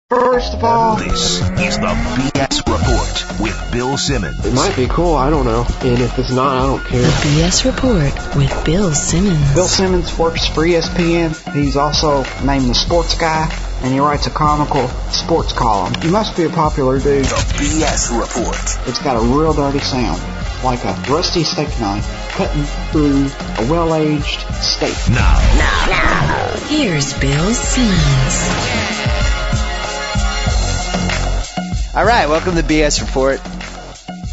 First of all, this is the BS Report with Bill Simmons. It might be cool, I don't know. And if it's not, I don't care. The BS Report with Bill Simmons. Bill Simmons works for ESPN. He's also named the sports guy, and he writes a comical sports column. He must be a popular dude. The BS Report. It's got a real dirty sound, like a rusty steak knife cutting through a well-aged steak. Now. Here's Bill Simmons. All right, welcome to the BS Report.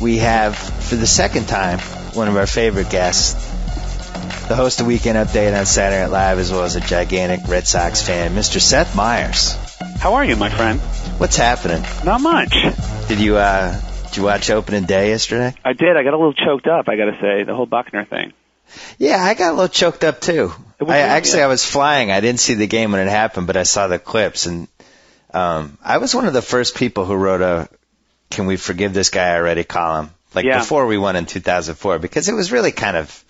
We have, for the second time, one of our favorite guests, the host of Weekend Update on Saturday Night Live, as well as a gigantic Red Sox fan, Mr. Seth Meyers. How are you, my friend? What's happening? Not much. Did you watch opening day yesterday? I did. I got a little choked up, I got to say, the whole Buckner thing. Yeah, I got a little choked up, too. I was flying. I didn't see the game when it happened, but I saw the clips, and I was one of the first people who wrote a "Can we forgive this guy already?" column, before we won in 2004, because it was really kind of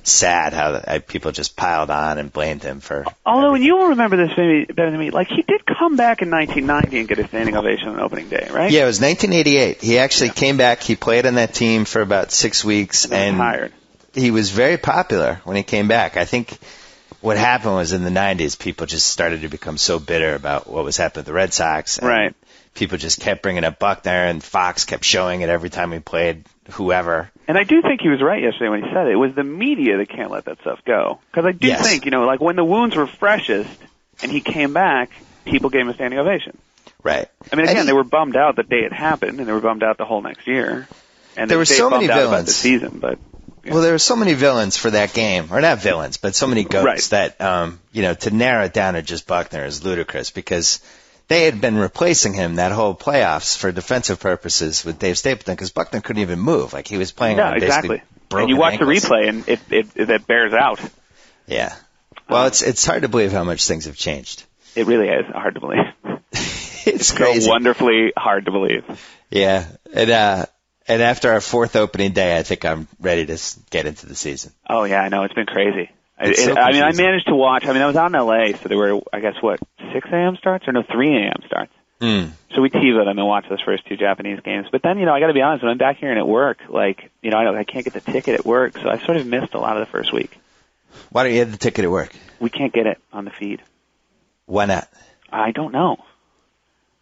sad how people just piled on and blamed him for. Although, and you will remember this maybe better than me, he did come back in 1990 and get a standing ovation on opening day, right? Yeah, it was 1988. He actually came back. He played on that team for about 6 weeks, and retired. He was very popular when he came back. I think what happened was in the 90s, people just started to become so bitter about what was happening with the Red Sox. And right. People just kept bringing up Buckner, and Fox kept showing it every time he played whoever. And I do think he was right yesterday when he said it. It was the media that can't let that stuff go. Because I do think, when the wounds were freshest and he came back, people gave him a standing ovation. Right. I mean, again, they were bummed out the day it happened, and they were bummed out the whole next year. And there were so many villains about the season, but. Yeah. Well, there were so many villains for that game, or not villains, but so many goats that, to narrow it down to just Buckner is ludicrous, because they had been replacing him that whole playoffs for defensive purposes with Dave Stapleton, because Buckner couldn't even move. He was playing on basically broken and you watch ankles. the replay, and it bears out. Yeah. Well, it's hard to believe how much things have changed. It really is hard to believe. It's crazy. So wonderfully hard to believe. Yeah. And after our fourth opening day, I think I'm ready to get into the season. Oh, yeah, I know. It's been crazy. I managed to watch. I was out in L.A., so there wwere, 6 a.m. starts? Or no, 3 a.m. starts. So we TiVoed them and watched those first two Japanese games. But then, I got to be honest, when I'm back here and at work, I can't get the ticket at work, so I sort of missed a lot of the first week. Why don't you have the ticket at work? We can't get it on the feed. Why not? I don't know.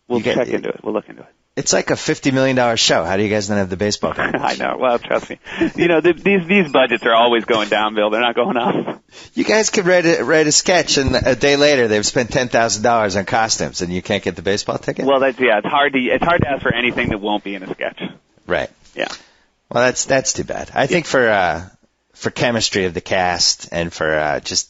We'll check into it. We'll look into it. It's like a $50 million show. How do you guys not have the baseball game? I know. Well, trust me. These budgets are always going down, Bill. They're not going up. You guys could write a sketch, and a day later they've spent $10,000 on costumes, and you can't get the baseball ticket? Well, it's hard to ask for anything that won't be in a sketch. Right. Yeah. Well, that's too bad. I think for chemistry of the cast and for just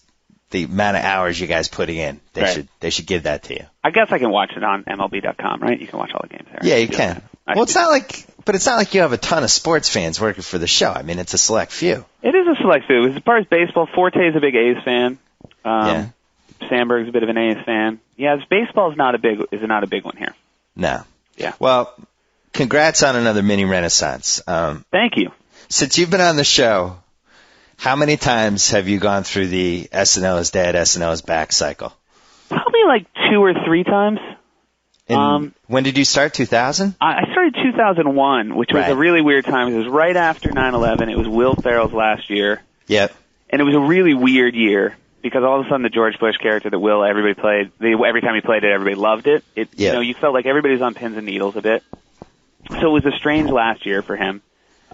the amount of hours you guys putting in, they should give that to you. I guess I can watch it on MLB.com, right? You can watch all the games there. Yeah, you can. Well, it's not like you have a ton of sports fans working for the show. I mean, it's a select few. It is a select few. As far as baseball, Forte is a big A's fan. Sandberg's a bit of an A's fan. Yeah, baseball is not a big one here. No. Yeah. Well, congrats on another mini renaissance. Thank you. Since you've been on the show, how many times have you gone through the SNL is dead, SNL is back cycle? Probably 2 or 3 times. When did you start, 2000? I started 2001, which was a really weird time. It was right after 9/11. It was Will Ferrell's last year. Yep. And it was a really weird year because all of a sudden the George Bush character that everybody played, every time he played it, everybody loved it. You felt like everybody was on pins and needles a bit. So it was a strange last year for him,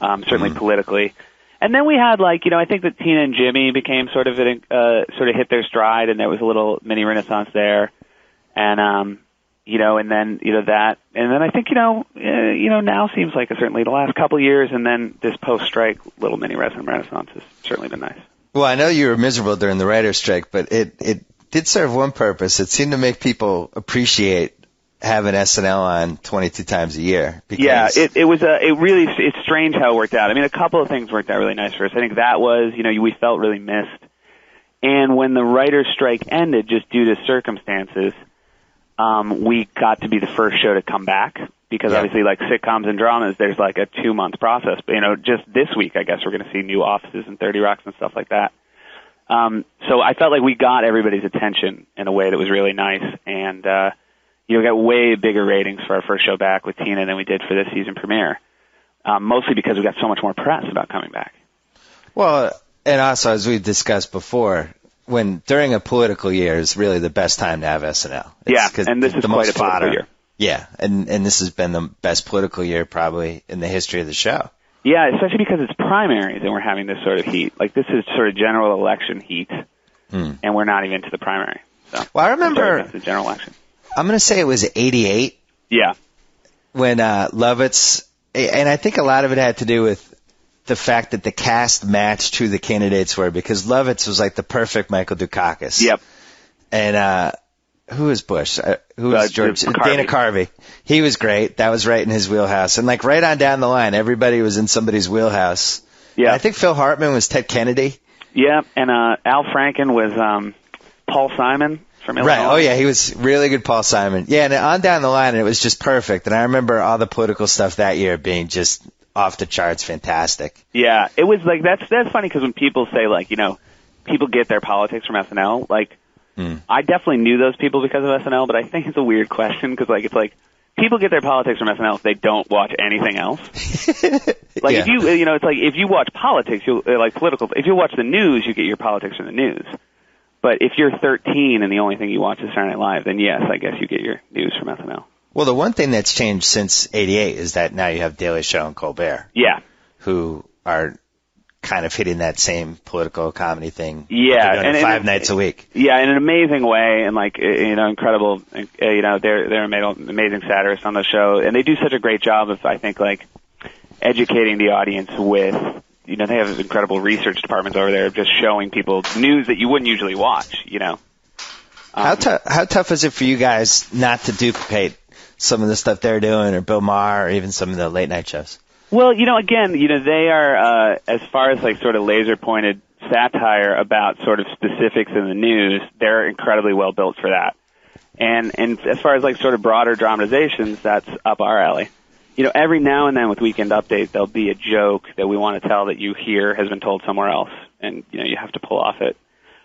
certainly politically. And then we had I think that Tina and Jimmy became sort of hit their stride, and there was a little mini renaissance there, and that, and then I think now seems like certainly the last couple of years, and then this post-strike little mini renaissance has certainly been nice. Well, I know you were miserable during the writer's strike, but it did serve one purpose. It seemed to make people appreciate having SNL on 22 times a year. Because it's strange how it worked out. I mean, a couple of things worked out really nice for us. I think that was, we felt really missed. And when the writer's strike ended, just due to circumstances, we got to be the first show to come back. Because obviously, sitcoms and dramas, there's a 2-month process. But, just this week, I guess we're going to see new offices and 30 Rocks and stuff like that. So I felt like we got everybody's attention in a way that was really nice. And, we got way bigger ratings for our first show back with Tina than we did for this season premiere, mostly because we got so much more press about coming back. Well, and also, as we discussed before, during a political year is really the best time to have SNL. And this is quite a political year. Yeah, and this has been the best political year probably in the history of the show. Yeah, especially because it's primaries and we're having this sort of heat. Like, this is sort of general election heat, and we're not even to the primary. So, well, I remember the general election. I'm going to say it was 88. Yeah. When Lovitz, and I think a lot of it had to do with the fact that the cast matched who the candidates were, because Lovitz was like the perfect Michael Dukakis. Yep. And who was Bush? Who was George? Dana Carvey. He was great. That was right in his wheelhouse. And like right on down the line, everybody was in somebody's wheelhouse. Yeah. And I think Phil Hartman was Ted Kennedy. Yeah. And Al Franken was Paul Simon from Illinois. Right. Oh yeah, he was really good, Paul Simon. Yeah, and on down the line, it was just perfect. And I remember all the political stuff that year being just off the charts, fantastic. Yeah, it was like that's funny because when people say like people get their politics from SNL, like I definitely knew those people because of SNL, but I think it's a weird question because like it's like people get their politics from SNL if they don't watch anything else. Like if you it's like if you watch politics, you like political. If you watch the news, you get your politics from the news. But if you're 13 and the only thing you watch is Saturday Night Live, then yes, I guess you get your news from SNL. Well, the one thing that's changed since '88 is that now you have Daily Show and Colbert. Yeah. Who are kind of hitting that same political comedy thing. Yeah. They're doing it 5 nights a week. Yeah, in an amazing way, and like, incredible, they're amazing satirists on the show, and they do such a great job of, I think, like, educating the audience with, they have incredible research departments over there just showing people news that you wouldn't usually watch, How tough is it for you guys not to duplicate some of the stuff they're doing, or Bill Maher, or even some of the late night shows? Well, again, they are, as far as like sort of laser pointed satire about sort of specifics in the news, they're incredibly well built for that. And as far as like sort of broader dramatizations, that's up our alley. Every now and then with Weekend Update, there'll be a joke that we want to tell that you hear has been told somewhere else, and, you have to pull off it.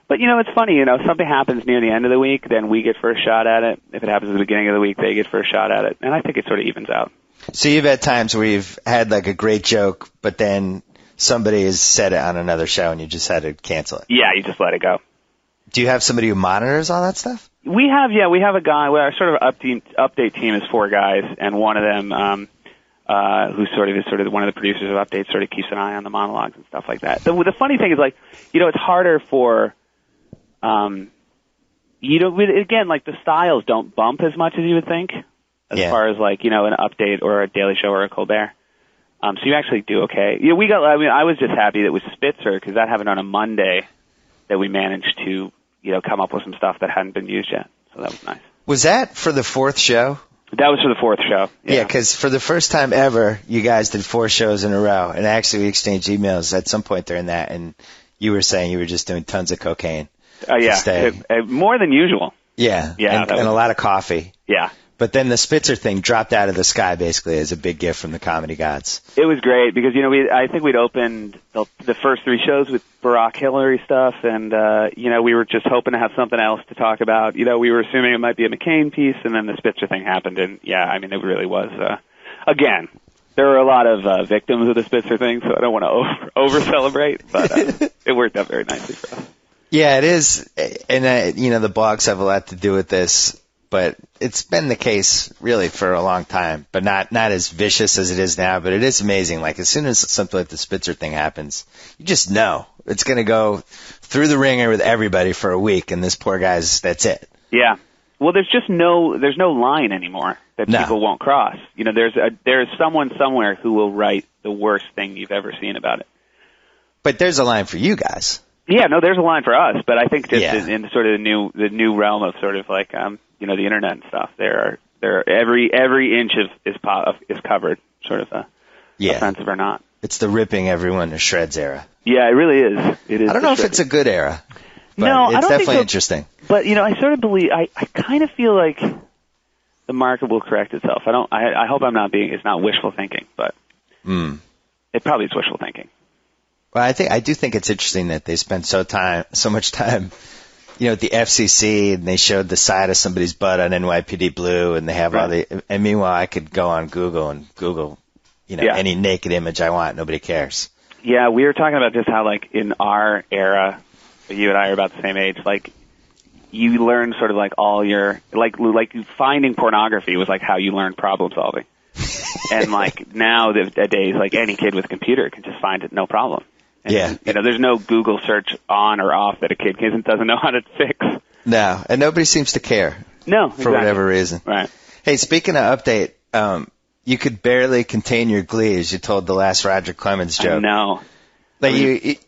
But, it's funny, if something happens near the end of the week, then we get first shot at it. If it happens at the beginning of the week, they get first shot at it. And I think it sort of evens out. So you've had times where you've had like a great joke, but then somebody has said it on another show and you just had to cancel it. Yeah, you just let it go. Do you have somebody who monitors all that stuff? We have a guy. Our sort of update team is 4 guys, and one of them, who is one of the producers of Update, sort of keeps an eye on the monologues and stuff like that. The funny thing is, like, it's harder for, again, like the styles don't bump as much as you would think, as far as like, an Update or a Daily Show or a Colbert. So you actually do okay. I was just happy that it was Spitzer, because that happened on a Monday that we managed to, come up with some stuff that hadn't been used yet. So that was nice. Was that for the 4th show? That was for the 4th show. Yeah, because for the first time ever, you guys did 4 shows in a row. And actually, we exchanged emails at some point during that, and you were saying you were just doing tons of cocaine. More than usual. Yeah, and a lot of coffee. Yeah. But then the Spitzer thing dropped out of the sky, basically, as a big gift from the comedy gods. It was great because, I think we'd opened the first 3 shows with Barack Hillary stuff, and, we were just hoping to have something else to talk about. We were assuming it might be a McCain piece, and then the Spitzer thing happened, and, it really was, again, there were a lot of victims of the Spitzer thing, so I don't want to over-celebrate, but it worked out very nicely for us. Yeah, it is, and, the blogs have a lot to do with this. But it's been the case really for a long time, but not as vicious as it is now. But it is amazing. Like as soon as something like the Spitzer thing happens, you just know it's going to go through the ringer with everybody for a week, and this poor guy's that's it. Yeah. Well, there's no line anymore that people won't cross. There's someone somewhere who will write the worst thing you've ever seen about it. But there's a line for you guys. Yeah, no, there's a line for us. But I think just in sort of the new realm of sort of like the internet and stuff, there are every inch is covered, sort of offensive or not. It's the ripping everyone to shreds era. Yeah, it really is. It is. I don't know if it's a good era. But no, it's I don't definitely think so. Interesting. But I sort of believe I kind of feel like the market will correct itself. I hope it's not wishful thinking, but it probably is wishful thinking. Well, I do think it's interesting that they spend so much time at the FCC, and they showed the side of somebody's butt on NYPD Blue, and they have all the. And meanwhile, I could go on Google and Google, any naked image I want. Nobody cares. Yeah, we were talking about just how, like, in our era, you and I are about the same age. Like, you learn sort of like all your like finding pornography was like how you learned problem solving. And like nowadays, like any kid with a computer can just find it no problem. And, there's no Google search on or off that a kid doesn't know how to fix. No, and nobody seems to care. No, for whatever reason. Right. Hey, speaking of update, you could barely contain your glee as you told the last Roger Clemens joke. I know. Like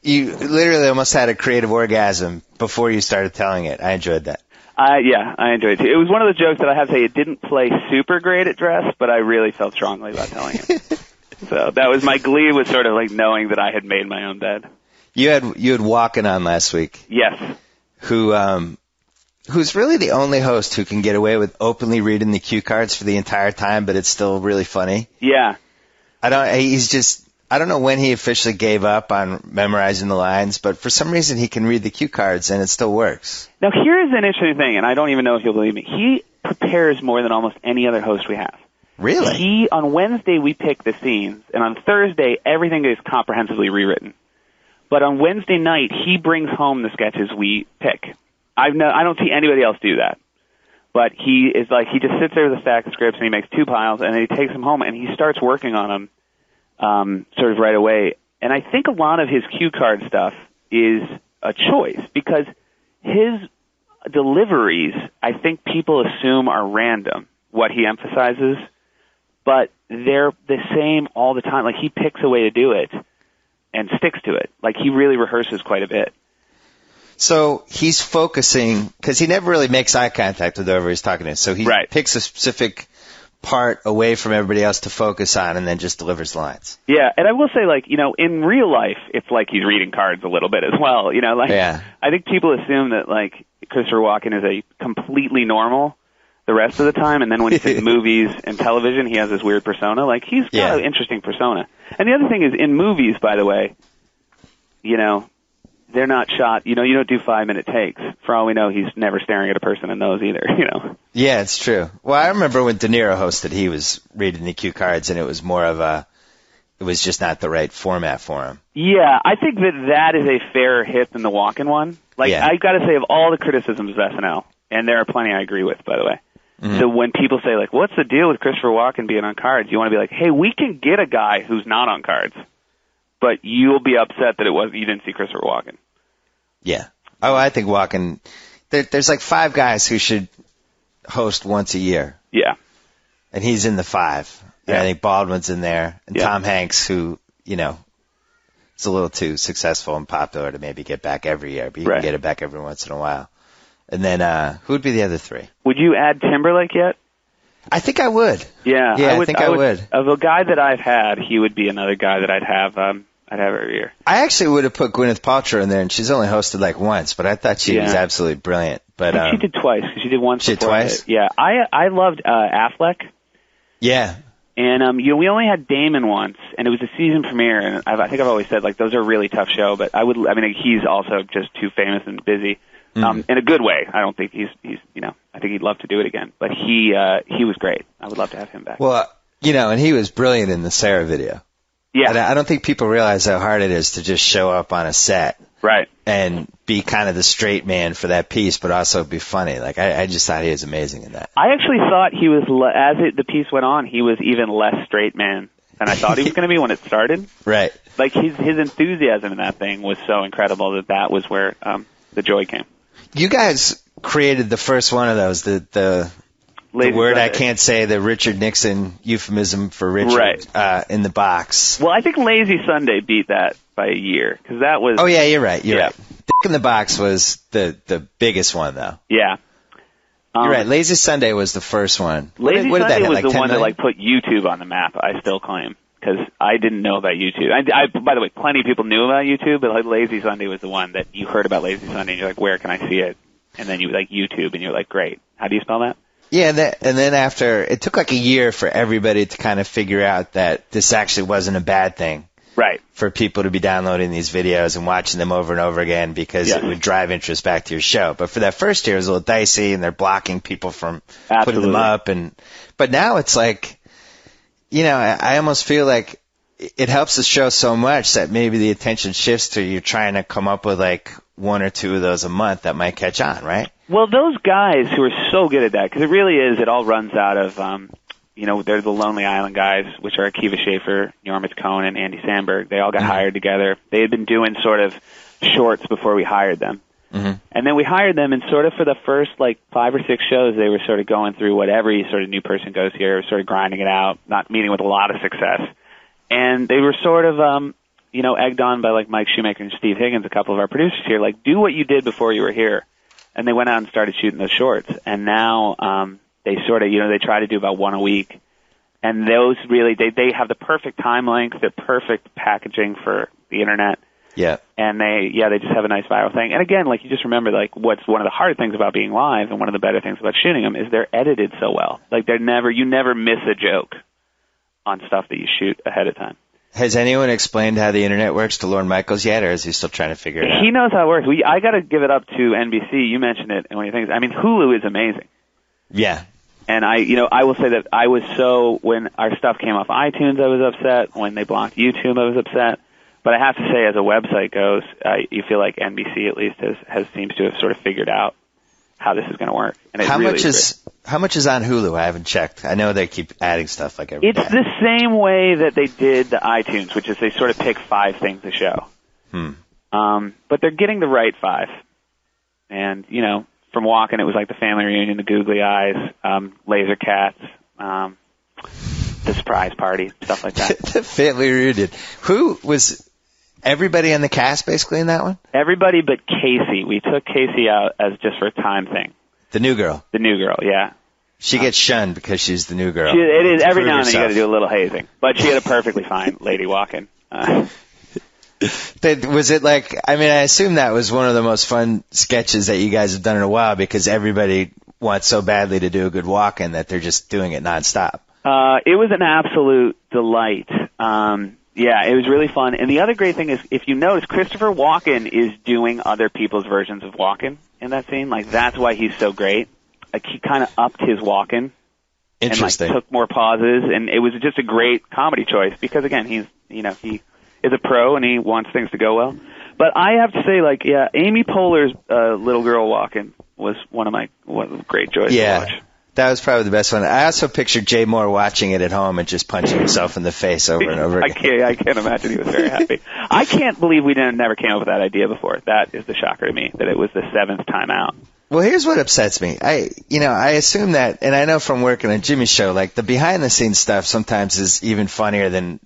you literally almost had a creative orgasm before you started telling it. I enjoyed that. Yeah, I enjoyed it too. It was one of those jokes that I have to say it didn't play super great at dress, but I really felt strongly about telling it. So that was my glee, was sort of like knowing that I had made my own bed. You had Walken on last week. Yes. Who's really the only host who can get away with openly reading the cue cards for the entire time, but it's still really funny. Yeah. I don't know when he officially gave up on memorizing the lines, but for some reason he can read the cue cards and it still works. Now here's an interesting thing, and I don't even know if you'll believe me. He prepares more than almost any other host we have. Really? On Wednesday we pick the scenes, and on Thursday everything is comprehensively rewritten. But on Wednesday night he brings home the sketches we pick. I don't see anybody else do that. But he just sits there with a stack of scripts and he makes two piles, and then he takes them home and he starts working on them. Sort of right away. And I think a lot of his cue card stuff is a choice because his deliveries, I think people assume are random, what he emphasizes, but they're the same all the time. Like, he picks a way to do it and sticks to it. Like, he really rehearses quite a bit. So he's focusing, because he never really makes eye contact with whoever he's talking to. So he picks a specific part away from everybody else to focus on and then just delivers the lines. Yeah, and I will say, like, in real life, it's like he's reading cards a little bit as well. I think people assume that, like, Christopher Walken is a completely normal the rest of the time, and then when he's in movies and television, he has this weird persona. Like, he's got an interesting persona. And the other thing is, in movies, by the way, they're not shot, you don't do 5-minute takes. For all we know, he's never staring at a person in those either, Yeah, it's true. Well, I remember when De Niro hosted, he was reading the cue cards, and it was more of it was just not the right format for him. Yeah, I think that is a fairer hit than the Walken one. Like, I've got to say, of all the criticisms of SNL, and there are plenty I agree with, by the way. Mm-hmm. So when people say, like, what's the deal with Christopher Walken being on cards? You want to be like, hey, we can get a guy who's not on cards, but you'll be upset that you didn't see Christopher Walken. Yeah. Oh, I think Walken, there's like 5 guys who should host once a year. Yeah. And he's in the 5. And I think Baldwin's in there. And Tom Hanks, who, is a little too successful and popular to maybe get back every year, but you can get it back every once in a while. And then, who would be the other 3? Would you add Timberlake yet? I think I would. Yeah. I would. Of a guy that I've had, he would be another guy that I'd have every year. I actually would have put Gwyneth Paltrow in there, and she's only hosted like once, but I thought she was absolutely brilliant. But I think she did twice, because she did once before. She did twice? Yeah. I loved Affleck. Yeah. And we only had Damon once, and it was a season premiere, and I think I've always said, like, those are a really tough show, but he's also just too famous and busy. In a good way. I don't think he's I think he'd love to do it again, but he was great. I would love to have him back. Well, and he was brilliant in the Sarah video. Yeah. And I don't think people realize how hard it is to just show up on a set. Right. And be kind of the straight man for that piece, but also be funny. Like, I just thought he was amazing in that. I actually thought he was, the piece went on, he was even less straight man than I thought he was going to be when it started. Right. Like, his enthusiasm in that thing was so incredible that was where the joy came. You guys created the first one of those, the word I can't say, the Richard Nixon euphemism for Richard in the box. Well, I think Lazy Sunday beat that by a year, because that was... Oh, yeah, you're right. You're right. Dick in the Box was the biggest one, though. Yeah. You're right. Lazy Sunday was the first one. Lazy Sunday was the one that put YouTube on the map, I still claim, because I didn't know about YouTube. By the way, plenty of people knew about YouTube, but Lazy Sunday was the one that you heard about Lazy Sunday, and you're like, where can I see it? And then you YouTube, and you're like, great. How do you spell that? Yeah, and then after, it took like a year for everybody to kind of figure out that this actually wasn't a bad thing. Right. for people to be downloading these videos and watching them over and over again because it would drive interest back to your show. But for that first year, it was a little dicey, and they're blocking people from putting them up. But now it's like, I almost feel like it helps the show so much that maybe the attention shifts to you trying to come up with like one or two of those a month that might catch on, right? Well, those guys who are so good at that, because it all runs out of, they're the Lonely Island guys, which are Akiva Schaffer, Jormith Cohn, and Andy Samberg. They all got hired together. They had been doing sort of shorts before we hired them. Mm-hmm. And then we hired them, and sort of for the first, 5 or 6 shows, they were sort of going through what every sort of new person goes here, sort of grinding it out, not meeting with a lot of success. And they were sort of, egged on by, Mike Shoemaker and Steve Higgins, a couple of our producers here, do what you did before you were here. And they went out and started shooting those shorts. And now they sort of, they try to do about one a week. And those really, they have the perfect time length, the perfect packaging for the Internet. Yeah. And they just have a nice viral thing. And again, you just remember, what's one of the hard things about being live and one of the better things about shooting them is they're edited so well. You never miss a joke on stuff that you shoot ahead of time. Has anyone explained how the Internet works to Lorne Michaels yet, or is he still trying to figure it out? He knows how it works. I got to give it up to NBC. You mentioned it, and one of the things, Hulu is amazing. Yeah. And I will say that I was when our stuff came off iTunes, I was upset. When they blocked YouTube, I was upset. But I have to say, as a website goes, you feel like NBC at least seems to have sort of figured out how this is going to work. And how much is on Hulu? I haven't checked. I know they keep adding stuff every day. It's the same way that they did the iTunes, which is they sort of pick 5 things to show. But they're getting the right 5. And, from Walken, it was like the Family Reunion, the Googly Eyes, Laser Cats, the Surprise Party, stuff like that. The Family Reunion. Who was everybody on the cast basically in that one? Everybody but Casey. We took Casey out as just for a time thing. The new girl. The new girl, yeah. She gets shunned because she's the new girl. It is every now and then you got to do a little hazing, but she had a perfectly fine lady walk-in. Was it I assume that was one of the most fun sketches that you guys have done in a while because everybody wants so badly to do a good walk-in that they're just doing it nonstop. It was an absolute delight. It was really fun. And the other great thing is, if you notice, Christopher Walken is doing other people's versions of Walken in that scene. That's why he's so great. He kind of upped his Walken. Interesting. And took more pauses, and it was just a great comedy choice because, again, he is a pro and he wants things to go well. But I have to say, Amy Poehler's little girl Walken was one of great joys to watch. That was probably the best one. I also pictured Jay Moore watching it at home and just punching himself in the face over and over again. I can't imagine he was very happy. I can't believe we never came up with that idea before. That is the shocker to me, that it was the 7th time out. Well, here's what upsets me. I assume that, and I know from working on Jimmy's show, the behind-the-scenes stuff sometimes is even funnier than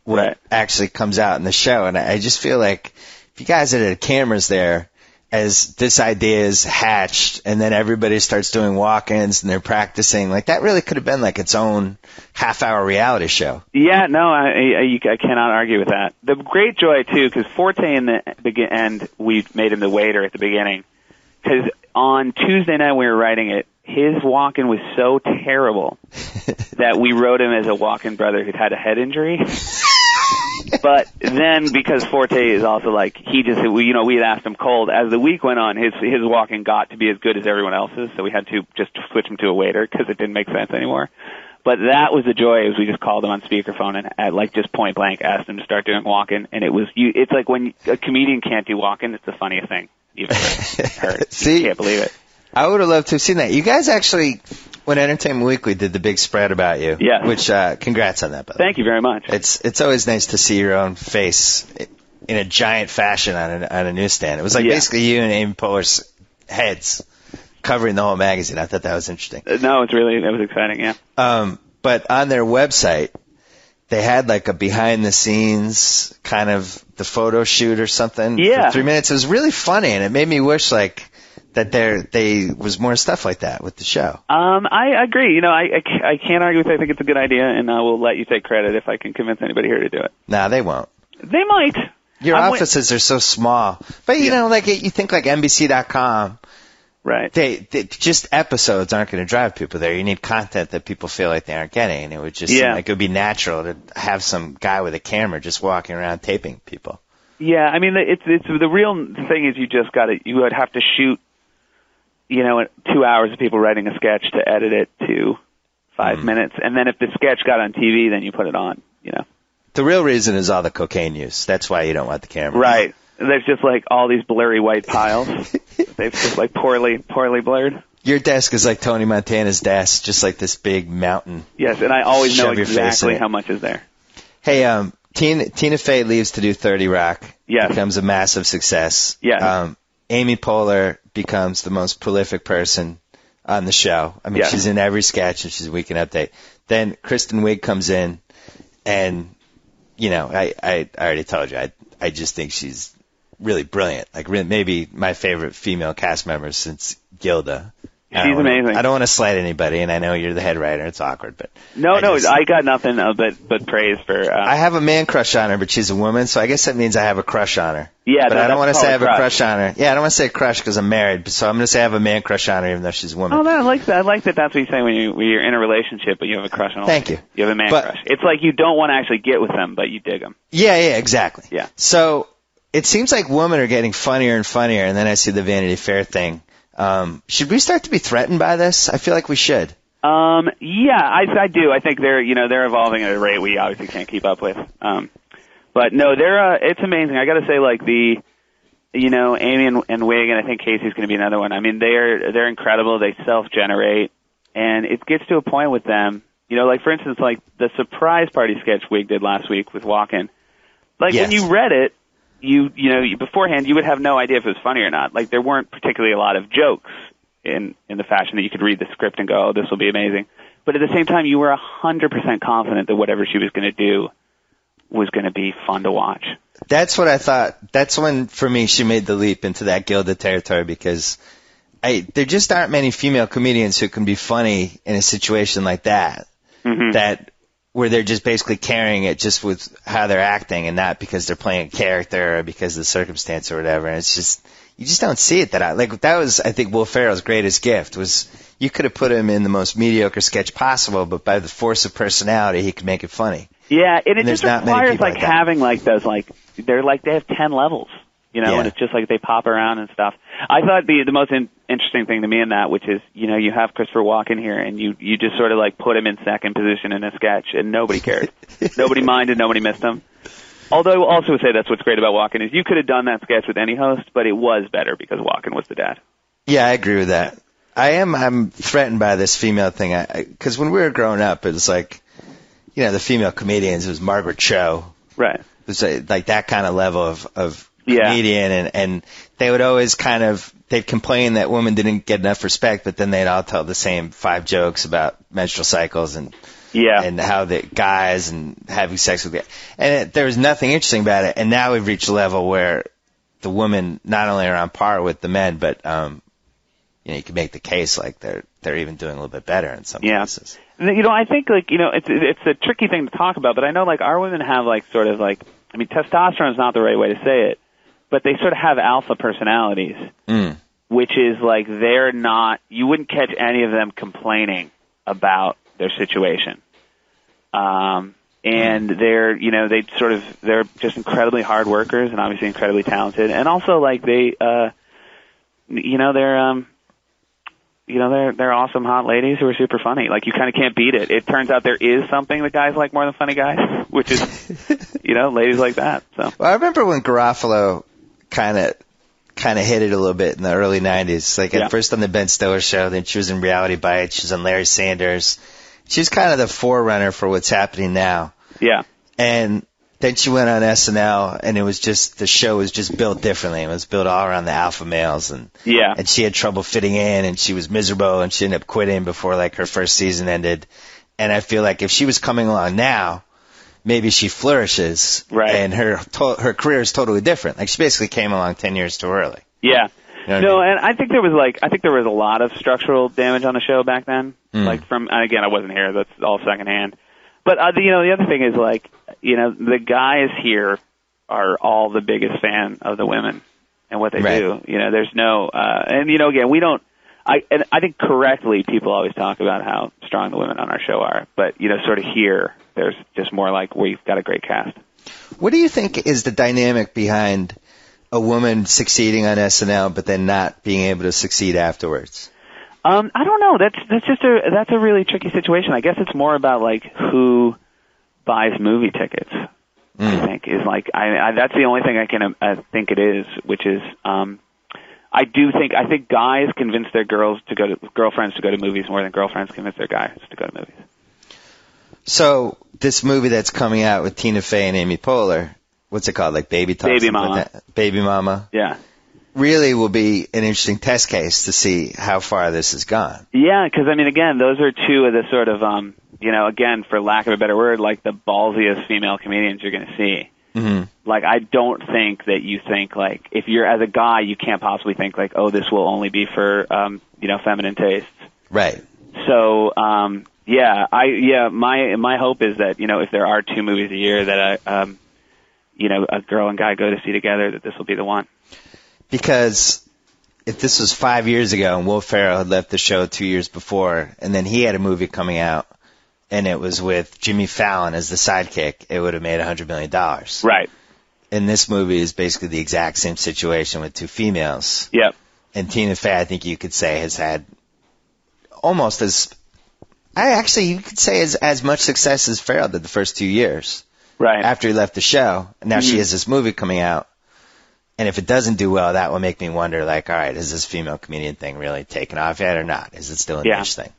what actually comes out in the show. And I just feel like if you guys had cameras there, as this idea is hatched, and then everybody starts doing walk-ins and they're practicing, that really could have been its own half-hour reality show. Yeah, no, I cannot argue with that. The great joy too, because Forte in the end, we made him the waiter at the beginning, because on Tuesday night we were writing it, his walk-in was so terrible that we wrote him as a walk-in brother who'd had a head injury. But then, because Forte is also we had asked him cold. As the week went on, his walk-in got to be as good as everyone else's, so we had to just switch him to a waiter because it didn't make sense anymore. But that was the joy, is we just called him on speakerphone and at just point blank asked him to start doing walk-in, and it's like when a comedian can't do walk-in, it's the funniest thing you've ever heard. See, you can't believe it. I would have loved to have seen that. You guys actually, when Entertainment Weekly did the big spread about you, which congrats on that, by the way. Thank you very much. It's always nice to see your own face in a giant fashion on a newsstand. It was basically you and Amy Poehler's heads covering the whole magazine. I thought that was interesting. No, that was exciting, yeah. But on their website, they had a behind the scenes kind of the photo shoot or something for 3 minutes. It was really funny, and it made me wish that there was more stuff like that with the show. I agree. I can't argue with it. I think it's a good idea, and I will let you take credit if I can convince anybody here to do it. Nah, they won't. They might. Your offices are so small. But, you think NBC.com, Right. They just episodes aren't going to drive people there. You need content that people feel like they aren't getting, and it would just seem like it would be natural to have some guy with a camera just walking around taping people. Yeah, I mean, it's the real thing is you would have to shoot, 2 hours of people writing a sketch to edit it to 5 minutes, and then if the sketch got on TV, then you put it on, The real reason is all the cocaine use. That's why you don't want the camera. Right. There's just like all these blurry white piles. They've just like poorly blurred. Your desk is like Tony Montana's desk, just like this big mountain. Yes, and I always know Shove your face in exactly it. how much is there. Hey, Tina Fey leaves to do 30 Rock. Yes. Becomes a massive success. Yes. Amy Poehler becomes the most prolific person on the show. I mean, Yes. she's in every sketch and she's a Weekend Update. Then Kristen Wiig comes in, and I already told you, I just think she's really brilliant. Like maybe my favorite female cast member since Gilda. She's amazing. I don't want to slight anybody, and I know you're the head writer. It's awkward, but No, I got nothing but praise for. I have a man crush on her, but she's a woman, so I guess that means I have a crush on her. Yeah, but I don't want to say I have called a crush on her. Yeah, I don't want to say crush because I'm married, so I'm going to say I have a man crush on her, even though she's a woman. Oh, I like that. I like that. That's what you say when you're in a relationship, but you have a crush on. Thank you. You have a man crush. It's like you don't want to actually get with them, but you dig them. Yeah, exactly. Yeah. So it seems like women are getting funnier and funnier, and then I see the Vanity Fair thing. Should we start to be threatened by this? I feel like we should. Yeah, I do. I think they're evolving at a rate we obviously can't keep up with. But no, it's amazing. I got to say, like Amy and Wiig, and I think Casey's going to be another one. I mean, they're incredible. They self-generate, and it gets to a point with them. Like for instance, like the surprise party sketch Wiig did last week with Walken. Like when you read it, you beforehand you would have no idea if it was funny or not. Like there weren't particularly a lot of jokes in the fashion that you could read the script and go, oh, this will be amazing. But at the same time, you were 100% confident that whatever she was going to do was going to be fun to watch. That's what I thought. That's when, for me, she made the leap into that Gilda territory because there just aren't many female comedians who can be funny in a situation like that. Mm-hmm. Where they're just basically carrying it just with how they're acting and not because they're playing a character or because of the circumstance or whatever. And it's just, you just don't see it that was, I think, Will Ferrell's greatest gift was you could have put him in the most mediocre sketch possible, but by the force of personality, he could make it funny. Yeah, and it just requires like having like those, like, they have 10 levels, and it's just like they pop around and stuff. I thought the most interesting thing to me in that, which is, you have Christopher Walken here, and you just sort of like put him in second position in a sketch, and nobody cared. Nobody minded, nobody missed him. Although I will also say that's what's great about Walken is you could have done that sketch with any host, but it was better because Walken was the dad. Yeah, I agree with that. I'm threatened by this female thing, because when we were growing up, it was like, the female comedians, it was Margaret Cho. Right. It was like that kind of level of comedian, and they would always they'd complain that women didn't get enough respect, but then they'd all tell the same 5 jokes about menstrual cycles and how the guys and having sex with guys. And there was nothing interesting about it. And now we've reached a level where the women not only are on par with the men, but you can make the case like they're even doing a little bit better in some cases. I think it's a tricky thing to talk about, but I know like our women have testosterone is not the right way to say it, but they sort of have alpha personalities, which is like you wouldn't catch any of them complaining about their situation. And they're just incredibly hard workers and obviously incredibly talented. And also like they're awesome hot ladies who are super funny. Like you kind of can't beat it. It turns out there is something that guys like more than funny guys, which is, ladies like that. So. Well, I remember when Garofalo kind of hit it a little bit in the early 90s. Like at first on the Ben Stiller show, then she was in Reality Bites, she was on Larry Sanders. She was kind of the forerunner for what's happening now. Yeah. And then she went on SNL, and it was just, the show was just built differently. It was built all around the alpha males, and she had trouble fitting in, and she was miserable, and she ended up quitting before like her first season ended. And I feel like if she was coming along now, maybe she flourishes, and her career is totally different. Like she basically came along 10 years too early. Yeah. And I think there was a lot of structural damage on the show back then. And again, I wasn't here. That's all secondhand. But the other thing is like, the guys here are all the biggest fan of the women and what they do. There's no, and again, we don't. And I think correctly people always talk about how strong the women on our show are, but sort of here there's just more like we've got a great cast. What do you think is the dynamic behind a woman succeeding on SNL but then not being able to succeed afterwards? I don't know. That's a really tricky situation. I guess it's more about like who buys movie tickets. I think is like that's the only thing I think it is, which is I think guys convince their girlfriends to go to movies more than girlfriends convince their guys to go to movies. So this movie that's coming out with Tina Fey and Amy Poehler, what's it called? Like Baby Talk? Baby Mama. Like that? Baby Mama. Yeah. Really will be an interesting test case to see how far this has gone. Yeah, because again, those are two of the sort of again, for lack of a better word, like the ballsiest female comedians you're going to see. Mm-hmm. Like, I don't think that you think, like, if you're, as a guy, you can't possibly think, like, oh, this will only be for, feminine tastes. Right. So, my hope is that, if there are 2 movies a year that, a girl and guy go to see together, that this will be the one. Because if this was 5 years ago and Will Ferrell had left the show 2 years before, and then he had a movie coming out, and it was with Jimmy Fallon as the sidekick, it would have made $100 million. Right. And this movie is basically the exact same situation with 2 females. Yep. And Tina Fey, I think you could say, has had almost you could say as much success as Ferrell did the first 2 years. Right. After he left the show. And now she has this movie coming out. And if it doesn't do well, that will make me wonder, like, all right, is this female comedian thing really taken off yet or not? Is it still a niche thing?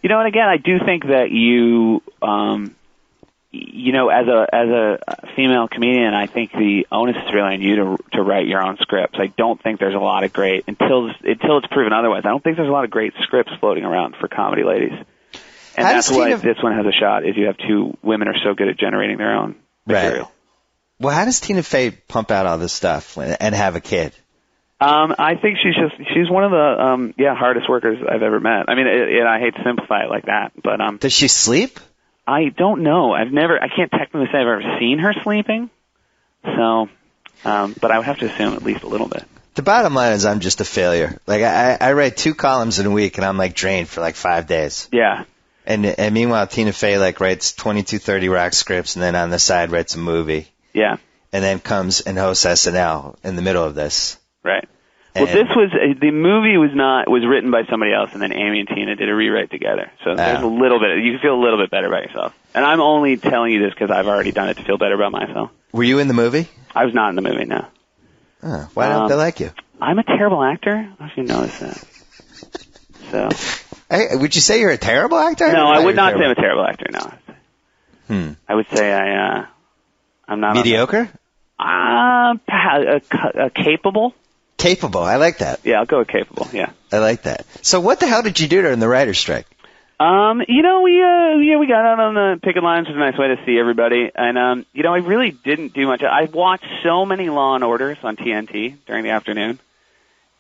And again, I do think that you, as a female comedian, I think the onus is really on you to write your own scripts. I don't think there's a lot of great, until it's proven otherwise, I don't think there's a lot of great scripts floating around for comedy ladies. And that's why this one has a shot, is you have 2 women are so good at generating their own material. Right. Well, how does Tina Fey pump out all this stuff and have a kid? I think she's one of the hardest workers I've ever met. I mean, and I hate to simplify it like that, but does she sleep? I don't know. I can't technically say I've ever seen her sleeping. So, but I would have to assume at least a little bit. The bottom line is I'm just a failure. Like I write 2 columns in a week and I'm like drained for like 5 days. Yeah. And meanwhile Tina Fey like writes 20-30 rock scripts and then on the side writes a movie. Yeah. And then comes and hosts SNL in the middle of this. Right. Well, the movie was written by somebody else, and then Amy and Tina did a rewrite together. So there's a little bit, you can feel a little bit better about yourself. And I'm only telling you this because I've already done it to feel better about myself. Were you in the movie? I was not in the movie, no. Oh, why don't they like you? I'm a terrible actor. I don't know if you noticed that. So. Hey, would you say you're a terrible actor? No, I would not say I'm a terrible actor, no. I would say I'm not. Mediocre? Capable. Capable, I like that. Yeah, I'll go with capable, yeah. I like that. So what the hell did you do during the writer's strike? We got out on the picket lines. It was a nice way to see everybody. And, I really didn't do much. I watched so many Law and Orders on TNT during the afternoon.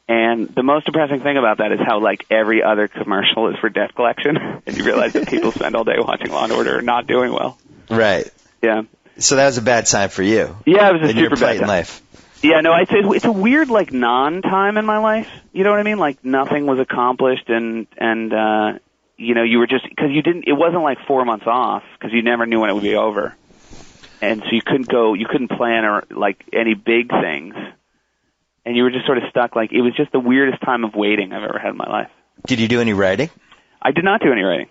And the most depressing thing about that is how, like, every other commercial is for debt collection. And you realize that people spend all day watching Law and Order and not doing well. Right. Yeah. So that was a bad time for you. Yeah, it was a in super bad in time. Life. Yeah, no, I'd say it's a weird, like, non-time in my life. You know what I mean? Like, nothing was accomplished and you were just, because it wasn't like 4 months off, because you never knew when it would be over. And so you couldn't plan or, like, any big things. And you were just sort of stuck, like, it was just the weirdest time of waiting I've ever had in my life. Did you do any writing? I did not do any writing.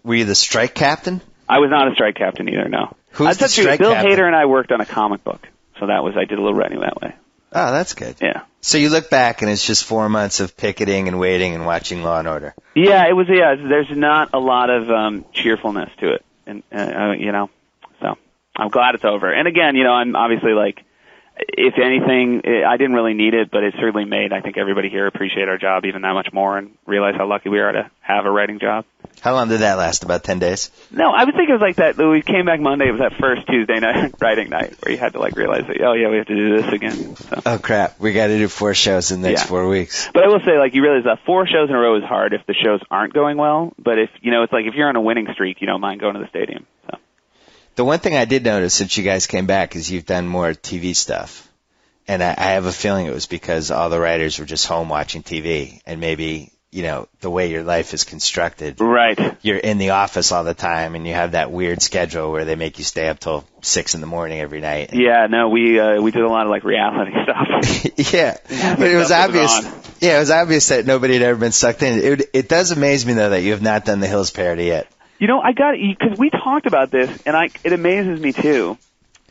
Were you the strike captain? I was not a strike captain either, no. Who's the strike Bill captain? Hader and I worked on a comic book. So I did a little writing that way. Oh, that's good. Yeah. So you look back and it's just 4 months of picketing and waiting and watching Law and Order. Yeah, there's not a lot of cheerfulness to it. And, so I'm glad it's over. And again, I'm obviously like, if anything, I didn't really need it, but it certainly made, I think, everybody here appreciate our job even that much more and realize how lucky we are to have a writing job. How long did that last? About 10 days? No, I would think it was like that. We came back Monday. It was that first Tuesday night writing night where you had to like realize that, oh yeah, we have to do this again. So. Oh crap, we got to do 4 shows in the next 4 weeks. But I will say, like, you realize that 4 shows in a row is hard if the shows aren't going well. But if it's like if you're on a winning streak, you don't mind going to the stadium. So. The one thing I did notice since you guys came back is you've done more TV stuff. And I have a feeling it was because all the writers were just home watching TV, and maybe, the way your life is constructed. Right. You're in the office all the time, and you have that weird schedule where they make you stay up till 6 a.m. every night. Yeah, no, we did a lot of like reality stuff. Yeah. But it was obvious. Yeah, it was obvious that nobody had ever been sucked in. It does amaze me though that you have not done the Hills parody yet. I got it because we talked about this, and it amazes me too.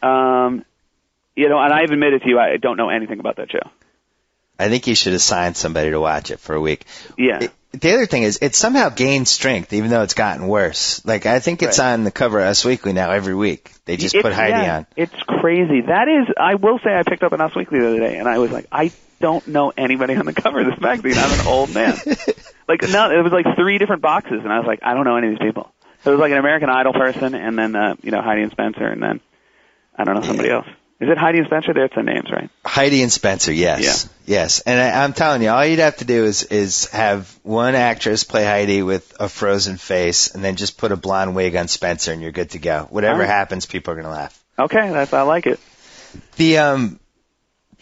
And I've admitted to you, I don't know anything about that show. I think you should assign somebody to watch it for a week. Yeah. The other thing is, it somehow gained strength, even though it's gotten worse. Like, I think it's on the cover of Us Weekly now every week. They just put Heidi on. It's crazy. That is, I will say, I picked up an Us Weekly the other day, and I was like, I don't know anybody on the cover of this magazine. I'm an old man. No, it was like 3 different boxes, and I was like, I don't know any of these people. So it was like an American Idol person, and then, Heidi and Spencer, and then, I don't know, somebody else. Is it Heidi and Spencer? That's their names, right? Heidi and Spencer, yes. Yeah. Yes. And I'm telling you, all you'd have to do is have one actress play Heidi with a frozen face, and then just put a blonde wig on Spencer, and you're good to go. Whatever happens, people are going to laugh. Okay, I like it. The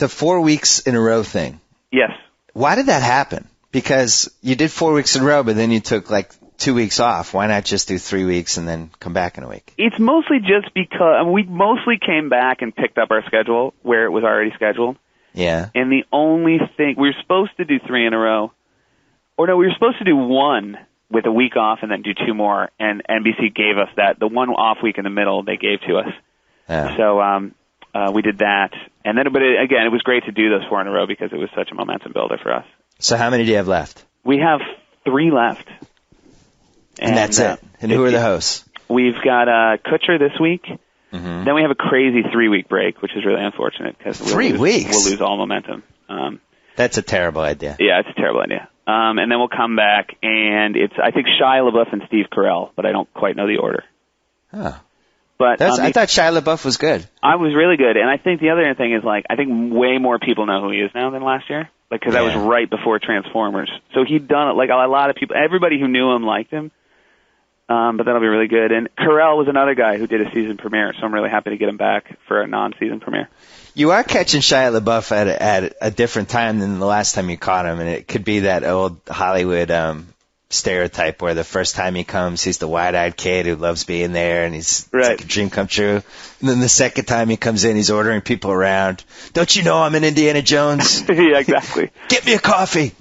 4 weeks in a row thing. Yes. Why did that happen? Because you did 4 weeks in a row, but then you took like 2 weeks off. Why not just do 3 weeks and then come back in a week? It's mostly just because we mostly came back and picked up our schedule where it was already scheduled. Yeah. And the only thing, we were supposed to do 3 in a row. Or no, we were supposed to do 1 with a week off and then do 2 more. And NBC gave us that. The 1 off week in the middle they gave to us. Yeah. So we did that. And then, again, it was great to do those 4 in a row because it was such a momentum builder for us. So how many do you have left? We have 3 left. And that's it. And who are the hosts? We've got Kutcher this week. Mm-hmm. Then we have a crazy 3-week break, which is really unfortunate because 3 weeks. We'll lose all momentum. That's a terrible idea. Yeah, it's a terrible idea. And then we'll come back, and I think Shia LaBeouf and Steve Carell, but I don't quite know the order. Huh. But I thought Shia LaBeouf was good. I was really good, and I think the other thing is I think way more people know who he is now than last year. Because that was right before Transformers, so he'd done it. A lot of people, everybody who knew him liked him. But that'll be really good. And Carell was another guy who did a season premiere, so I'm really happy to get him back for a non-season premiere. You are catching Shia LaBeouf at a different time than the last time you caught him, and it could be that old Hollywood stereotype where the first time he comes, he's the wide-eyed kid who loves being there, and it's like a dream come true. And then the second time he comes in, he's ordering people around. Don't you know I'm in Indiana Jones? Yeah, exactly. Get me a coffee.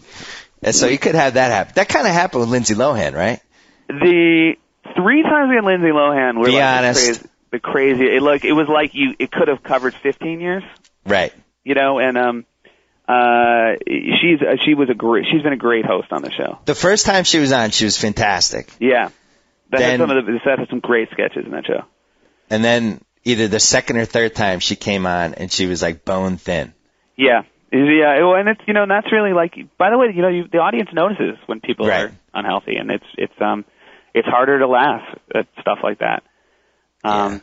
And so you could have that happen. That kind of happened with Lindsay Lohan, right? The 3 times we had Lindsay Lohan were Be honest. The crazy. It was like it could have covered 15 years. Right. And she's been a great host on the show. The first time she was on, she was fantastic. Yeah. Seth had some great sketches in that show. And then either the second or third time she came on and she was like bone thin. Yeah. Yeah, and it's and that's really by the way, the audience notices when people are unhealthy, and it's harder to laugh at stuff like that. But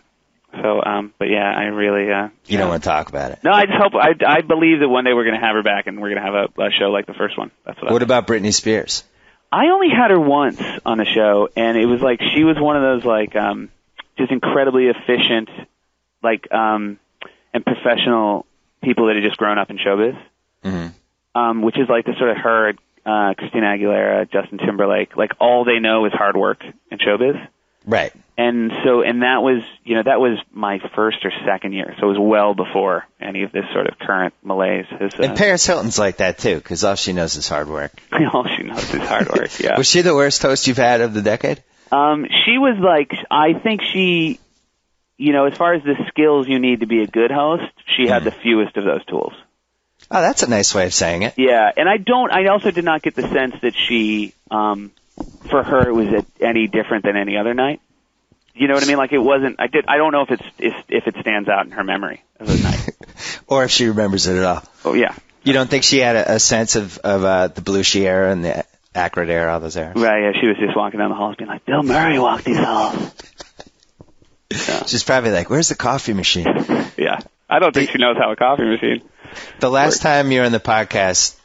yeah, I really you don't want to talk about it. No, I just hope I believe that one day we're going to have her back and we're going to have a show like the first one. That's what about Britney Spears? I only had her once on the show, and it was she was one of those just incredibly efficient and professional people that had just grown up in showbiz. Mm-hmm. Which is the sort of her, Christina Aguilera, Justin Timberlake, all they know is hard work in showbiz. Right. And that was my first or second year, so it was well before any of this sort of current malaise. And Paris Hilton's like that too, because all she knows is hard work. All she knows is hard work, yeah. Was she the worst host you've had of the decade? She was I think she, as far as the skills you need to be a good host, she had the fewest of those tools. Oh, that's a nice way of saying it. Yeah, and I also did not get the sense that she, for her, it was any different than any other night. You know what I mean? It wasn't. I don't know if it stands out in her memory of the night, or if she remembers it at all. Oh yeah. You don't think she had a sense of the Belushi era and the Aykroyd era, all those eras? Right. Yeah. She was just walking down the halls, being like, "Bill Murray walked these halls." Yeah. She's probably like, "Where's the coffee machine?" Yeah. I don't think she knows how a coffee machine. The last time you were on the podcast,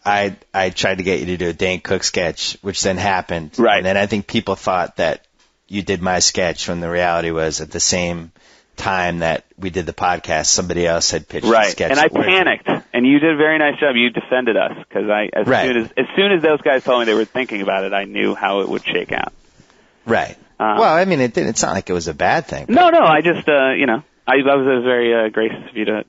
I tried to get you to do a Dane Cook sketch, which then happened. Right. And then I think people thought that you did my sketch when the reality was at the same time that we did the podcast, somebody else had pitched a Right, sketch. and I panicked, and you did a very nice job. You defended us, because as soon as those guys told me they were thinking about it, I knew how it would shake out. Right. Well, I mean, it's not like it was a bad thing. No, I just, I was very gracious of you to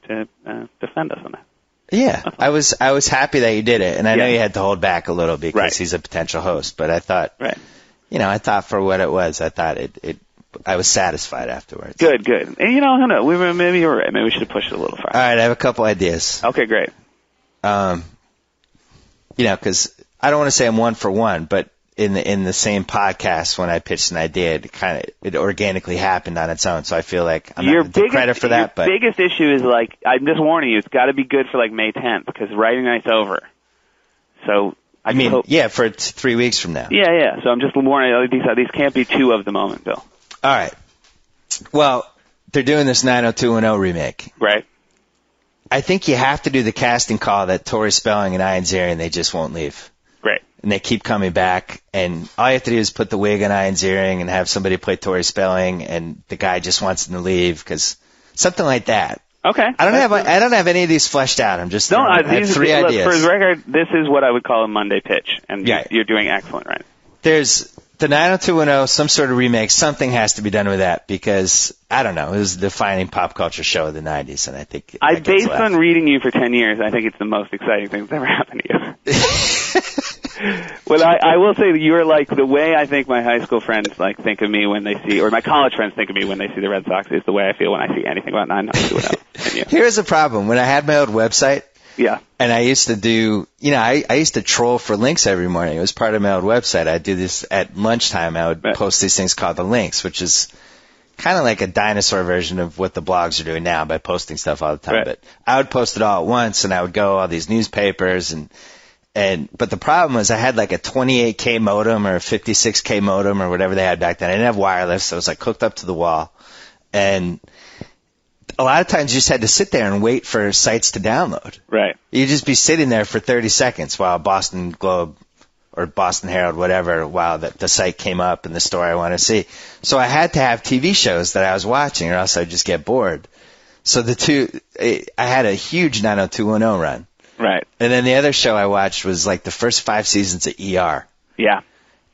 defend us on that. Yeah, I was happy that you did it, and I know you had to hold back a little because he's a potential host, but I thought, I thought for what it was, I thought I was satisfied afterwards. Good. And who knows? Maybe you're right. Maybe we should have pushed it a little farther. All right, I have a couple ideas. Okay, great. Because I don't want to say I'm one for one, but in the same podcast when I pitched an idea, it organically happened on its own. So I feel like I'm not going to take credit for that. But your biggest issue is, like, I'm just warning you, it's got to be good for like May 10th, because writing night's over. So I mean, for 3 weeks from now. Yeah. So I'm just warning you, these can't be two of the moment, Bill. All right. Well, they're doing this 90210 remake. Right. I think you have to do the casting call that Tori Spelling and Ian Ziering, they just won't leave. Great. And they keep coming back, and all you have to do is put the wig on Ian Ziering and have somebody play Tori Spelling, and the guy just wants them to leave, because something like that. Okay. I don't have any of these fleshed out. I'm just I have three ideas. For the record, this is what I would call a Monday pitch, and you're doing excellent, right? There's the 90210, some sort of remake. Something has to be done with that, because I don't know. It was the defining pop culture show of the 90s, and I think based on reading you for 10 years, I think it's the most exciting thing that's ever happened to you. Well, I will say that you're like the way I think my high school friends think of me when they see, or my college friends think of me when they see the Red Sox, is the way I feel when I see anything about 90210. Here's the problem. When I had my old website, and I used to do, I used to troll for links every morning. It was part of my old website. I'd do this at lunchtime. I would post these things called the links, which is kind of like a dinosaur version of what the blogs are doing now by posting stuff all the time. But I would post it all at once, and I would go all these newspapers but the problem was I had like a 28K modem or a 56K modem or whatever they had back then. I didn't have wireless, so it was like hooked up to the wall. And a lot of times you just had to sit there and wait for sites to download. Right. You'd just be sitting there for 30 seconds while Boston Globe or Boston Herald, whatever, while the site came up and the story I want to see. So I had to have TV shows that I was watching, or else I'd just get bored. So I had a huge 90210 run. Right. And then the other show I watched was like the first 5 seasons of ER. Yeah.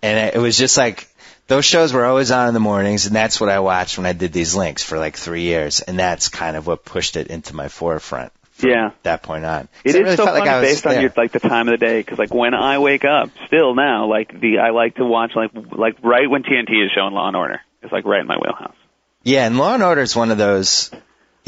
And it was just like, those shows were always on in the mornings, and that's what I watched when I did these links for like 3 years. And that's kind of what pushed it into my forefront from that point on. It is so funny based on the time of the day, because when I wake up, still now, I like to watch like right when TNT is showing Law and Order. It's like right in my wheelhouse. Yeah, and Law and Order is one of those.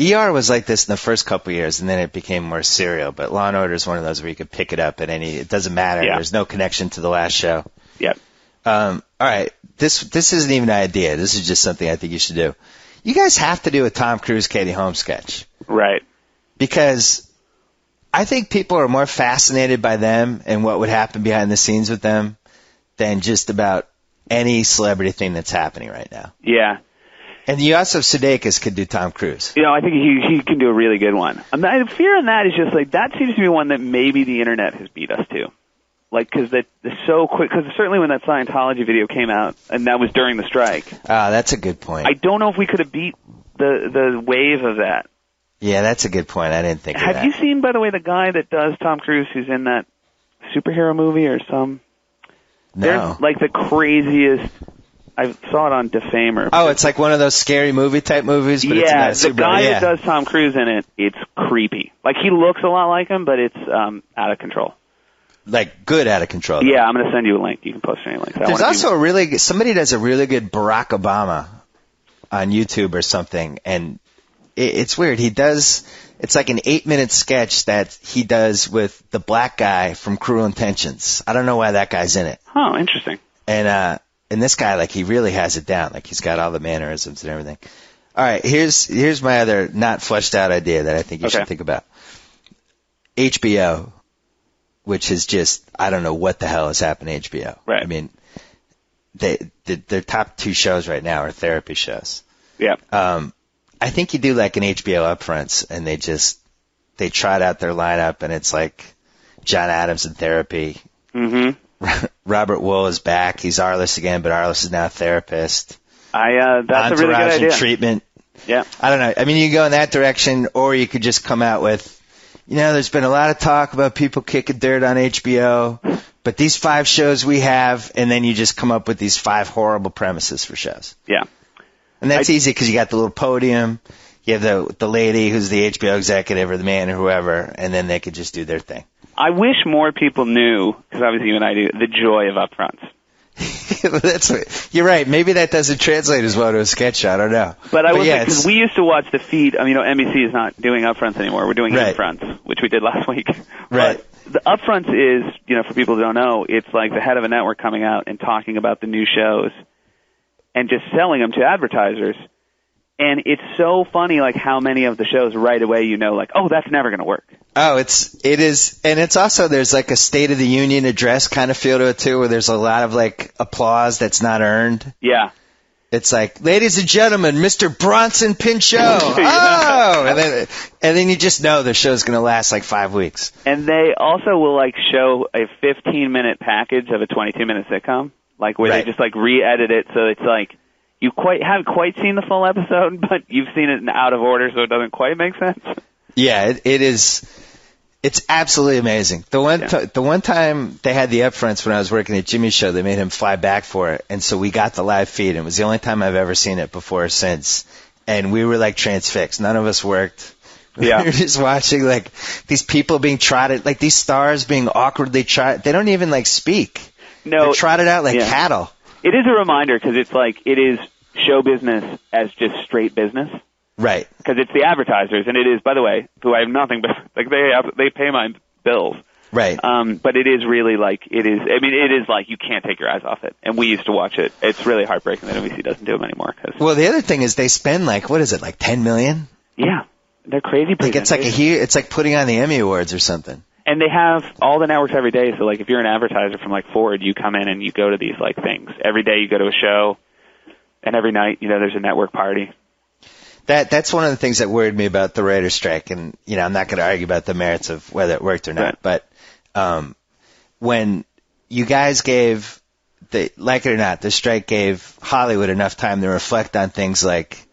ER was like this in the first couple of years, and then it became more serial. But Law and Order is one of those where you could pick it up at it doesn't matter. Yeah. There's no connection to the last show. Yep. All right. This isn't even an idea. This is just something I think you should do. You guys have to do a Tom Cruise, Katie Holmes sketch. Right. Because I think people are more fascinated by them and what would happen behind the scenes with them than just about any celebrity thing that's happening right now. Yeah. And you also, Sudeikis could do Tom Cruise. I think he can do a really good one. My fear on that is just that seems to be one that maybe the internet has beat us to. Because it's so quick. Because certainly when that Scientology video came out, and that was during the strike. That's a good point. I don't know if we could have beat the wave of that. Yeah, that's a good point. I didn't think of that. Have you seen, by the way, the guy that does Tom Cruise who's in that superhero movie or some? No. They're the craziest. I saw it on Defamer. Oh, it's like one of those scary movie type movies, but it's not super. The guy that does Tom Cruise in it, it's creepy. He looks a lot like him, but it's out of control. Good out of control. Though. Yeah, I'm going to send you a link. You can post any links. There's also somebody does a really good Barack Obama on YouTube or something, and it's weird. It's like an 8-minute sketch that he does with the black guy from Cruel Intentions. I don't know why that guy's in it. Oh, interesting. And this guy, he really has it down. He's got all the mannerisms and everything. All right, here's my other not fleshed out idea that I think you should think about. HBO, which is just, I don't know what the hell has happened to HBO. Right. I mean, their top 2 shows right now are therapy shows. Yeah. I think you do an HBO upfronts, and they trot out their lineup, and it's like John Adams in therapy. Mm-hmm. Robert Wool is back. He's Arliss again, but Arliss is now a therapist. That's a really good idea. Treatment. Yeah. I don't know. I mean, you can go in that direction, or you could just come out with, there's been a lot of talk about people kicking dirt on HBO, but these 5 shows we have, and then you just come up with these 5 horrible premises for shows. Yeah. And that's easy because you got the little podium, you have the lady who's the HBO executive or the man or whoever, and then they could just do their thing. I wish more people knew, because obviously you and I do, the joy of upfronts. You're right. Maybe that doesn't translate as well to a sketch show. I don't know. But I will say, because we used to watch the feed. I mean, NBC is not doing upfronts anymore. We're doing infronts, which we did last week. Right. But the upfronts is, for people who don't know, it's like the head of a network coming out and talking about the new shows and just selling them to advertisers. And it's so funny, like how many of the shows right away like, oh, that's never going to work. Oh, it is, and it's also, there's like a State of the Union address kind of feel to it too, where there's a lot of like applause that's not earned. Yeah. It's like, ladies and gentlemen, Mr. Bronson Pinchot. Oh, and then you just know the show's going to last like 5 weeks. And they also will like show a 15-minute package of a 22-minute sitcom, like where they just like re-edit it, so it's like you haven't quite seen the full episode, but you've seen it in out of order, so it doesn't quite make sense. Yeah, it is. It's absolutely amazing. The one time they had the upfronts when I was working at Jimmy's show, they made him fly back for it, and so we got the live feed. And it was the only time I've ever seen it before or since, and we were like transfixed. None of us worked. Yeah. We were just watching like these people being trotted, like these stars being awkwardly trotted. They don't even like speak. No, they're trotted out like cattle. It is a reminder because it's like it is show business as just straight business. Right. Because it's the advertisers, and it is, by the way, who I have nothing but like they pay my bills. Right. But it is really like it is. I mean, it is like you can't take your eyes off it. And we used to watch it. It's really heartbreaking that NBC doesn't do them anymore. Well, the other thing is they spend like what is it, like $10 million? Yeah, they're crazy. Like it's like putting on the Emmy Awards or something. And they have all the networks every day. So like if you're an advertiser from like Ford, you come in and you go to these like things every day. You go to a show, and every night there's a network party. That's one of the things that worried me about the writer's strike, and I'm not going to argue about the merits of whether it worked or not. Right. But when you guys gave, like it or not, the strike gave Hollywood enough time to reflect on things like,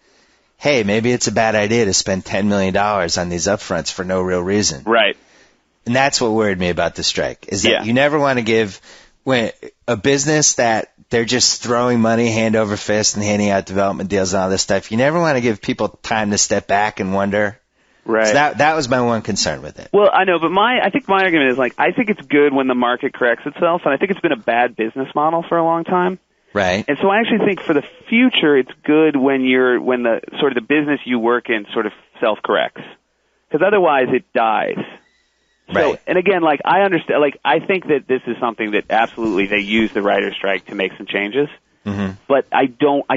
hey, maybe it's a bad idea to spend $10 million on these upfronts for no real reason. Right. And that's what worried me about the strike, is that you never want to give a business that they're just throwing money hand over fist and handing out development deals and all this stuff. You never want to give people time to step back and wonder. Right. So that was my one concern with it. Well, I know, but I think my argument is like I think it's good when the market corrects itself, and I think it's been a bad business model for a long time. Right. And so I actually think for the future, it's good when the sort of the business you work in sort of self-corrects, because otherwise it dies. Right. So, and again, like I understand, like I think that this is something that absolutely they use the writer's strike to make some changes. Mm-hmm. But I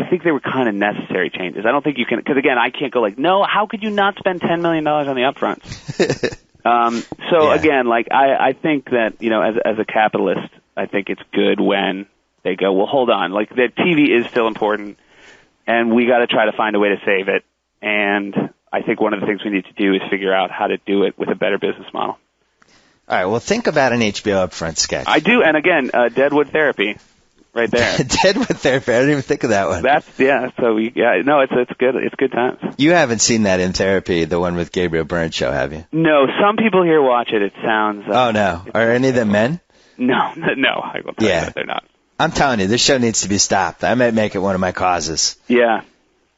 think they were kind of necessary changes. I don't think you can, because again, I can't go like, no, how could you not spend $10 million on the upfronts? Again, like I think that, as a capitalist, I think it's good when they go, well, hold on, like the TV is still important and we got to try to find a way to save it. And I think one of the things we need to do is figure out how to do it with a better business model. All right, well, think about an HBO upfront sketch. I do, and again, Deadwood Therapy, right there. Deadwood Therapy. I didn't even think of that one. It's good. It's good times. You haven't seen that In Therapy, the one with Gabriel Byrne's show, have you? No, some people here watch it. It sounds. Oh no, are any of them men? No, I will tell you that they're not. I'm telling you, this show needs to be stopped. I might make it one of my causes. Yeah.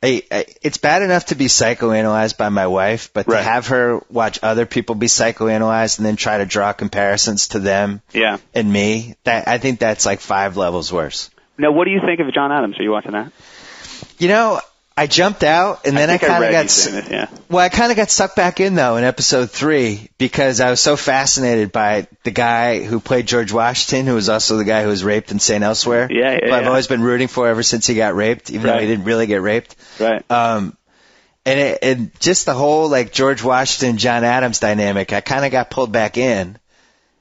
It's bad enough to be psychoanalyzed by my wife, but to have her watch other people be psychoanalyzed and then try to draw comparisons to them and me, I think that's like 5 levels worse. Now, what do you think of John Adams? Are you watching that? I jumped out, and then I kind of I kind of got sucked back in though in episode 3 because I was so fascinated by the guy who played George Washington, who was also the guy who was raped in St. Elsewhere. Who I've always been rooting for ever since he got raped, even though he didn't really get raped. Right. And just the whole like George Washington John Adams dynamic, I kind of got pulled back in,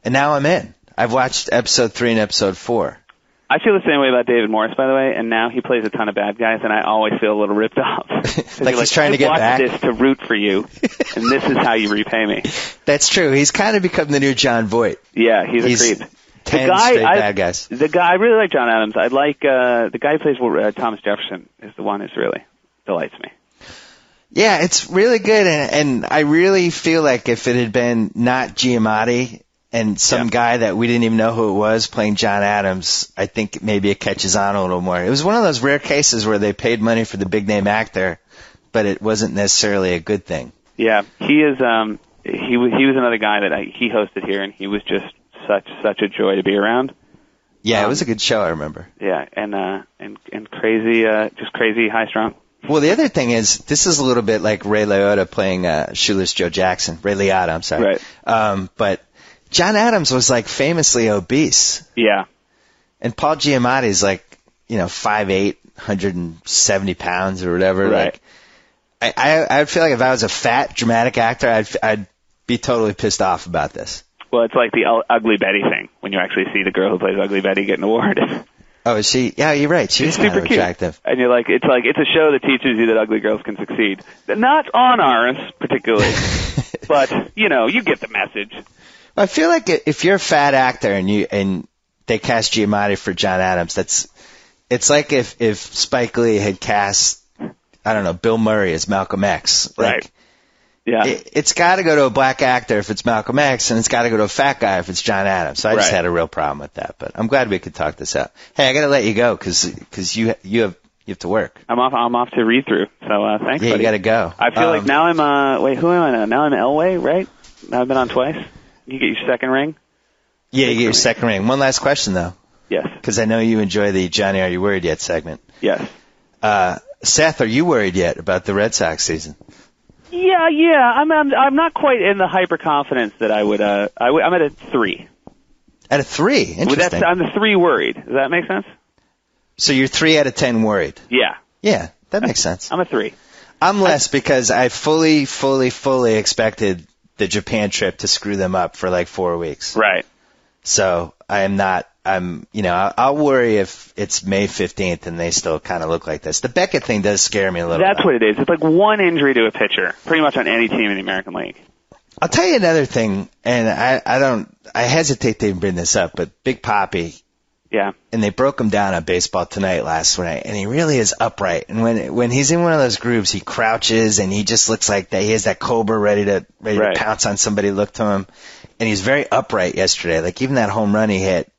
and now I'm in. I've watched episode 3 and episode 4. I feel the same way about David Morris, by the way, and now he plays a ton of bad guys, and I always feel a little ripped off. Like he's trying to get back? I watched this to root for you, and this is how you repay me. That's true. He's kind of become the new John Voight. Yeah, he's a creep. 10 straight bad guys. I really like John Adams. I like the guy who plays Thomas Jefferson is the one who really delights me. Yeah, it's really good, and I really feel like if it had been not Giamatti and some guy that we didn't even know who it was playing John Adams, I think maybe it catches on a little more. It was one of those rare cases where they paid money for the big-name actor, but it wasn't necessarily a good thing. Yeah, he is. He was another guy that he hosted here, and he was just such a joy to be around. Yeah, it was a good show, I remember. Yeah, and crazy, just crazy high strung. Well, the other thing is, this is a little bit like Ray Liotta playing Shoeless Joe Jackson. Ray Liotta, I'm sorry. Right. But John Adams was like famously obese. Yeah. And Paul Giamatti's like, 5'8", 170 pounds or whatever. Right. Like, I feel like if I was a fat dramatic actor, I'd be totally pissed off about this. Well, it's like the Ugly Betty thing when you actually see the girl who plays Ugly Betty get an award. Oh, is she? Yeah, you're right. She's kind of attractive. And you're like, it's a show that teaches you that ugly girls can succeed. Not on ours, particularly, but you get the message. Well, I feel like if you're a fat actor and they cast Giamatti for John Adams, it's like if Spike Lee had cast, I don't know, Bill Murray as Malcolm X. Like, right. Yeah. It's got to go to a black actor if it's Malcolm X, and it's got to go to a fat guy if it's John Adams. So I just had a real problem with that, but I'm glad we could talk this out. Hey, I got to let you go because you have to work. I'm off to read through. So thanks. Yeah, buddy. You got to go. I feel like now I'm wait, who am I now? Now I'm Elway, right? Now I've been on twice. You get your second ring. Yeah, you get your second ring. One last question though. Yes. Because I know you enjoy the Johnny, Are You Worried Yet segment. Yes. Seth, are you worried yet about the Red Sox season? Yeah. I'm not quite in the hyper confidence that I would. I'm at a 3. At a 3, interesting. I'm a 3 worried. Does that make sense? So you're 3 out of 10 worried. Yeah. Yeah, that makes sense. I'm a 3. I'm less because I fully expected the Japan trip to screw them up for like 4 weeks. Right. So I am not. I'll worry if it's May 15th and they still kind of look like this. The Beckett thing does scare me a little. That's what it is. It's like one injury to a pitcher, pretty much on any team in the American League. I'll tell you another thing, and I hesitate to even bring this up, but Big Papi. Yeah. And they broke him down on Baseball Tonight last night, and he really is upright. And when he's in one of those grooves, he crouches, and he just looks like that. He has that cobra ready to pounce on somebody. Look to him, and he's very upright yesterday. Like even that home run he hit,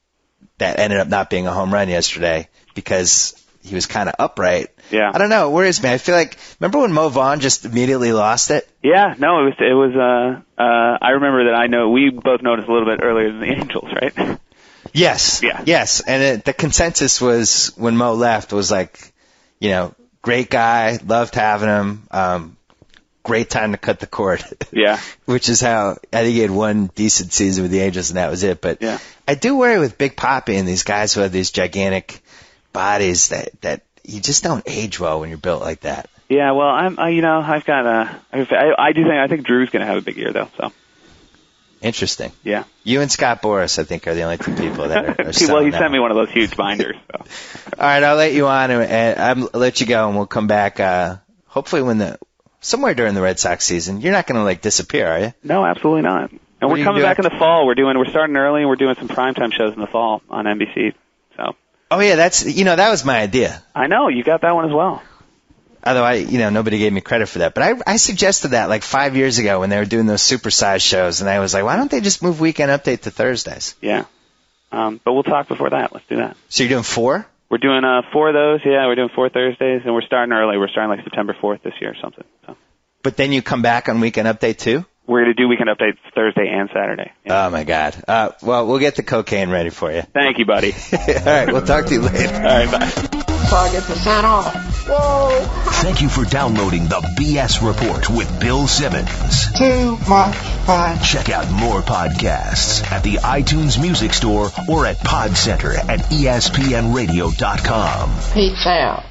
that ended up not being a home run yesterday because he was kind of upright. Yeah. I don't know. It worries me. I feel like, remember when Mo Vaughn just immediately lost it? Yeah. No, it was. I remember that. We both noticed a little bit earlier than the Angels, right? Yes. Yeah. Yes. And the consensus was when Mo left was like, great guy, loved having him, great time to cut the cord. Yeah. Which is how, I think he had one decent season with the Angels and that was it. But yeah. I do worry with Big Papi and these guys who have these gigantic bodies that you just don't age well when you're built like that. Yeah, well, I think Drew's going to have a big year though, so. Interesting. Yeah. You and Scott Boras, I think, are the only two people that are well, he sent me one of those huge binders. So. All right, I'll let you on and I'll let you go, and we'll come back. Hopefully, somewhere during the Red Sox season. You're not going to disappear, are you? No, absolutely not. And we're coming back in the fall. We're starting early, and we're doing some primetime shows in the fall on NBC. So. Oh yeah, that was my idea. I know you got that one as well. Although nobody gave me credit for that. But I suggested that like 5 years ago when they were doing those supersized shows, and I was like, why don't they just move Weekend Update to Thursdays? Yeah. But we'll talk before that. Let's do that. So you're doing 4? We're doing 4 of those. Yeah, we're doing 4 Thursdays, and we're starting early. We're starting like September 4th this year or something. So. But then you come back on Weekend Update too? We're going to do Weekend Update Thursday and Saturday. Yeah. Oh my God. Well, we'll get the cocaine ready for you. Thank you, buddy. All right, we'll talk to you later. All right, bye. So I get the sign off. Whoa. Thank you for downloading the BS Report with Bill Simmons. Too much fun. Check out more podcasts at the iTunes Music Store or at Pod Center at ESPNradio.com. Peace out.